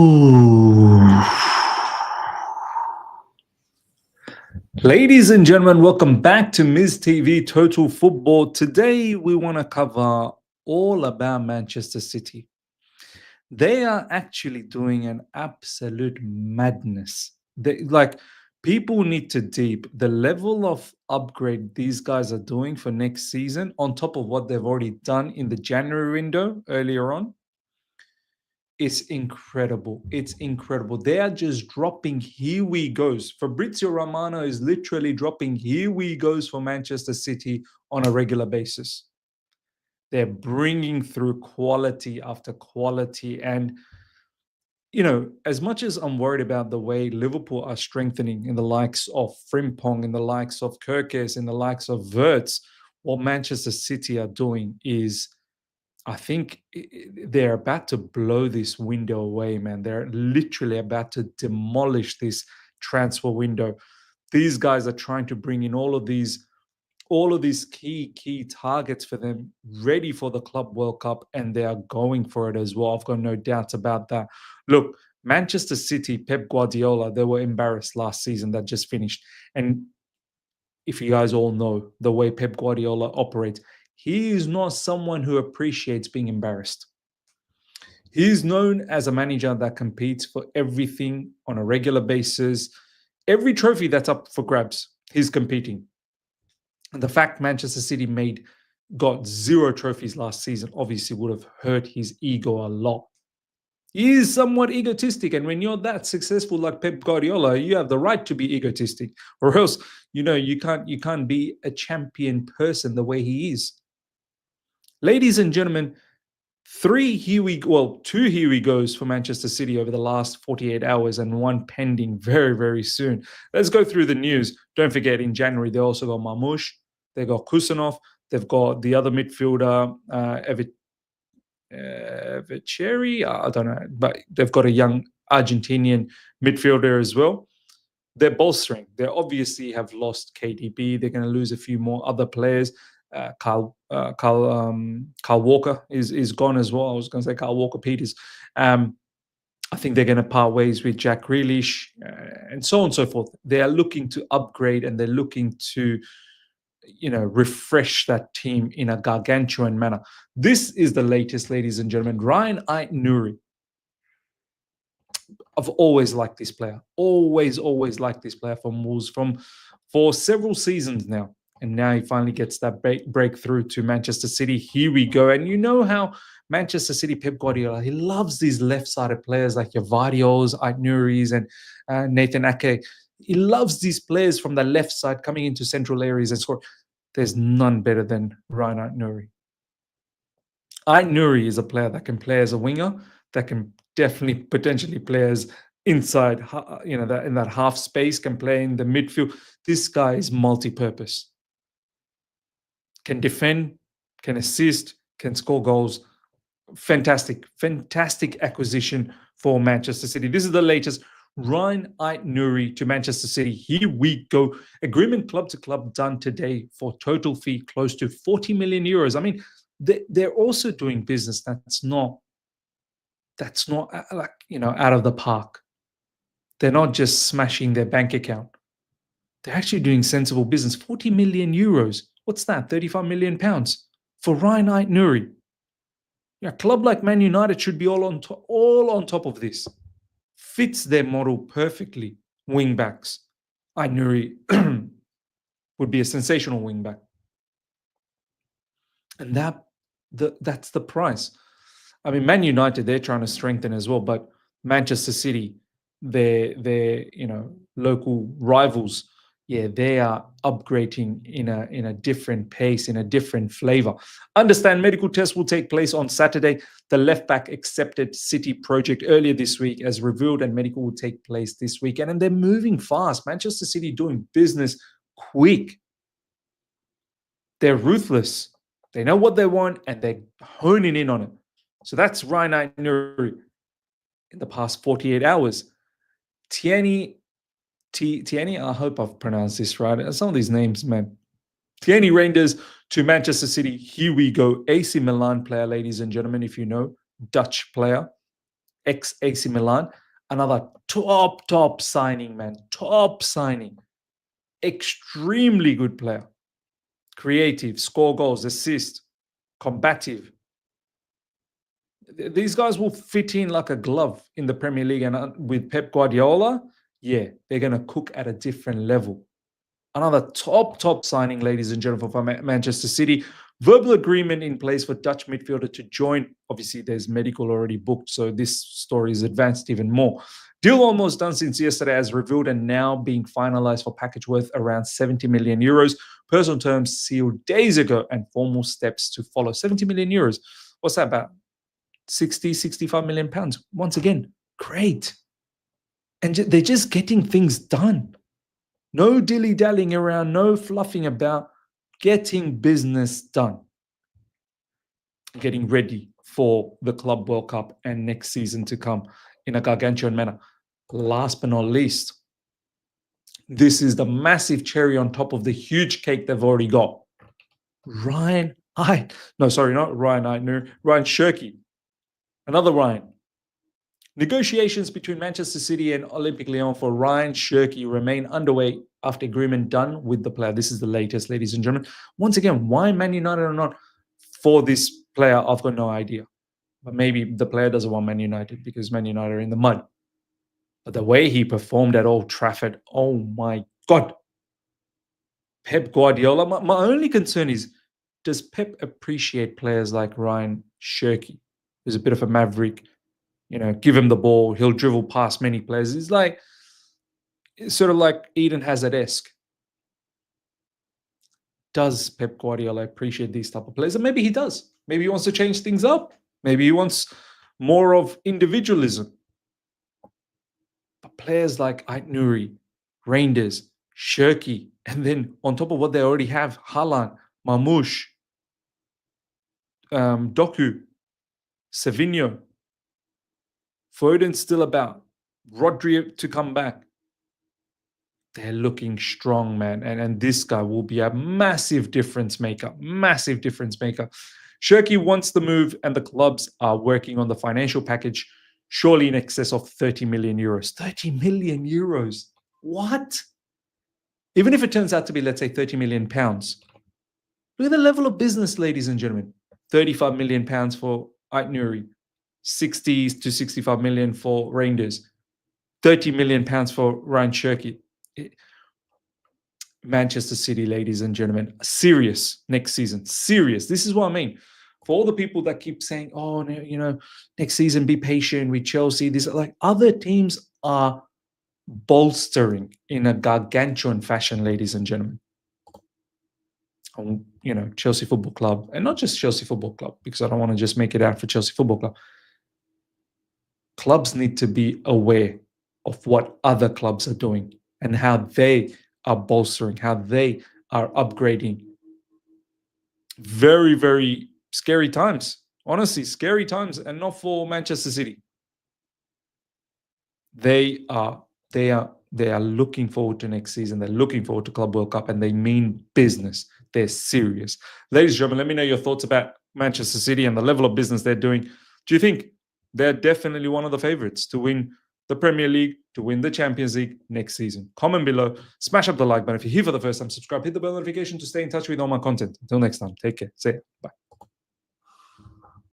Ooh. Ladies and gentlemen, welcome back to Ms. TV Total Football. Today we want to cover all about Manchester City. They are actually doing an absolute madness. People need to deep the level of upgrade these guys are doing for next season on top of what they've already done in the January window earlier on. It's incredible. It's incredible. They are just dropping here we goes. Fabrizio Romano is literally dropping here we goes for Manchester City on a regular basis. They're bringing through quality after quality. And, as much as I'm worried about the way Liverpool are strengthening in the likes of Frimpong, in the likes of Kerkes, in the likes of Wirtz, what Manchester City are doing is I think they're about to blow this window away, man. They're literally about to demolish this transfer window. These guys are trying to bring in all of these key targets for them, ready for the Club World Cup, and they are going for it as well. I've got no doubts about that. Look, Manchester City, Pep Guardiola, they were embarrassed last season that just finished. And if you guys all know the way Pep Guardiola operates, he is not someone who appreciates being embarrassed. He's known as a manager that competes for everything on a regular basis. Every trophy that's up for grabs, he's competing. And the fact Manchester City got 0 trophies last season obviously would have hurt his ego a lot. He is somewhat egotistic, and when you're that successful like Pep Guardiola, you have the right to be egotistic, or else you can't be a champion person the way he is. Ladies and gentlemen, 2 here we goes for Manchester City over the last 48 hours, and 1 pending very, very soon. Let's go through the news. Don't forget, in January they also got Marmoush, they got Kusanov, they've got the other midfielder, Vicheri, I don't know, but they've got a young Argentinian midfielder as well. They're bolstering. They obviously have lost KDB. They're going to lose a few more other players. Kyle Walker is gone as well. I was going to say Kyle Walker-Peters. I think they're going to part ways with Jack Grealish and so on and so forth. They are looking to upgrade, and they're looking to refresh that team in a gargantuan manner. This is the latest, ladies and gentlemen. Rayan Ait-Nouri. I've always liked this player. Always liked this player from Wolves for several seasons now. And now he finally gets that breakthrough to Manchester City. Here we go. And you know how Manchester City, Pep Guardiola, he loves these left-sided players like your Vardios, Ait-Nouris, and Nathan Ake. He loves these players from the left side coming into central areas and score. There's none better than Rayan Ait-Nouri. Ait-Nouri is a player that can play as a winger, that can definitely potentially play as inside, in that half space, can play in the midfield. This guy is multi-purpose. Can defend, can assist, can score goals. Fantastic acquisition for Manchester City. This is the latest. Rayan Ait-Nouri to Manchester City. Here we go. Agreement club to club done today for total fee close to 40 million euros. I mean, they're also doing business that's not out of the park. They're not just smashing their bank account. They're actually doing sensible business. 40 million euros. What's that? 35 million pounds for Rayan Ait-Nouri. A club like Man United should be all on top of this. Fits their model perfectly. Wing backs. Ait-Nouri would be a sensational wing back. And that's the price. I mean, Man United, they're trying to strengthen as well, but Manchester City, their local rivals, they are upgrading in a different pace, in a different flavor. Understand medical tests will take place on Saturday. The left back accepted City project earlier this week as revealed, and medical will take place this weekend. And they're moving fast. Manchester City doing business quick. They're ruthless. They know what they want, and they're honing in on it. So that's Rayan Ait-Nouri in the past 48 hours. Tijjani, I hope I've pronounced this right. Some of these names, man. Tijjani Reijnders to Manchester City. Here we go. AC Milan player, ladies and gentlemen, if you know. Dutch player. ex-AC Milan. Another top signing, man. Top signing. Extremely good player. Creative, score goals, assist, combative. These guys will fit in like a glove in the Premier League. And with Pep Guardiola, yeah, they're going to cook at a different level. Another top signing, ladies and gentlemen, for Manchester City. Verbal agreement in place for Dutch midfielder to join. Obviously, there's medical already booked, so this story is advanced even more. Deal almost done since yesterday, as revealed, and now being finalized for package worth around 70 million euros. Personal terms sealed days ago and formal steps to follow. 70 million euros. What's that about? 60, 65 million pounds. Once again, great. And they're just getting things done. No dilly-dallying around, no fluffing about, getting business done. Getting ready for the Club World Cup and next season to come in a gargantuan manner. Last but not least, this is the massive cherry on top of the huge cake they've already got. Rayan Cherki. Another Rayan. Negotiations between Manchester City and Olympique Lyon for Rayan Cherki remain underway after agreement done with the player. This is the latest, ladies and gentlemen. Once again, why Man United are not for this player, I've got no idea. But maybe the player doesn't want Man United because Man United are in the mud. But the way he performed at Old Trafford, oh my God. Pep Guardiola, my only concern is, does Pep appreciate players like Rayan Cherki, who's a bit of a maverick? Give him the ball, he'll dribble past many players. It's sort of like Eden Hazard-esque. Does Pep Guardiola appreciate these type of players? And maybe he does. Maybe he wants to change things up. Maybe he wants more of individualism. But players like Ait-Nouri, Reijnders, Cherki, and then on top of what they already have, Haaland, Marmoush, Doku, Savinho, Foden's still about. Rodri to come back. They're looking strong, man. And this guy will be a massive difference maker. Massive difference maker. Cherki wants the move, and the clubs are working on the financial package, surely in excess of 30 million euros. 30 million euros. What? Even if it turns out to be, let's say, 30 million pounds. Look at the level of business, ladies and gentlemen. 35 million pounds for Ait-Nouri. 60 to 65 million for Reijnders. 30 million pounds for Rayan Cherki. Manchester City, ladies and gentlemen, serious next season. Serious. This is what I mean. For all the people that keep saying, oh, next season, be patient with Chelsea. Other teams are bolstering in a gargantuan fashion, ladies and gentlemen. Chelsea Football Club, and not just Chelsea Football Club, because I don't want to just make it out for Chelsea Football Club. Clubs need to be aware of what other clubs are doing and how they are bolstering, how they are upgrading. Very, very scary times. Honestly, scary times, and not for Manchester City. They are looking forward to next season. They're looking forward to Club World Cup, and they mean business. They're serious. Ladies and gentlemen, let me know your thoughts about Manchester City and the level of business they're doing. Do you think they're definitely one of the favorites to win the Premier League, to win the Champions League next season? Comment below. Smash up the like button. If you're here for the first time, subscribe. Hit the bell notification to stay in touch with all my content. Until next time, take care. See ya. Bye.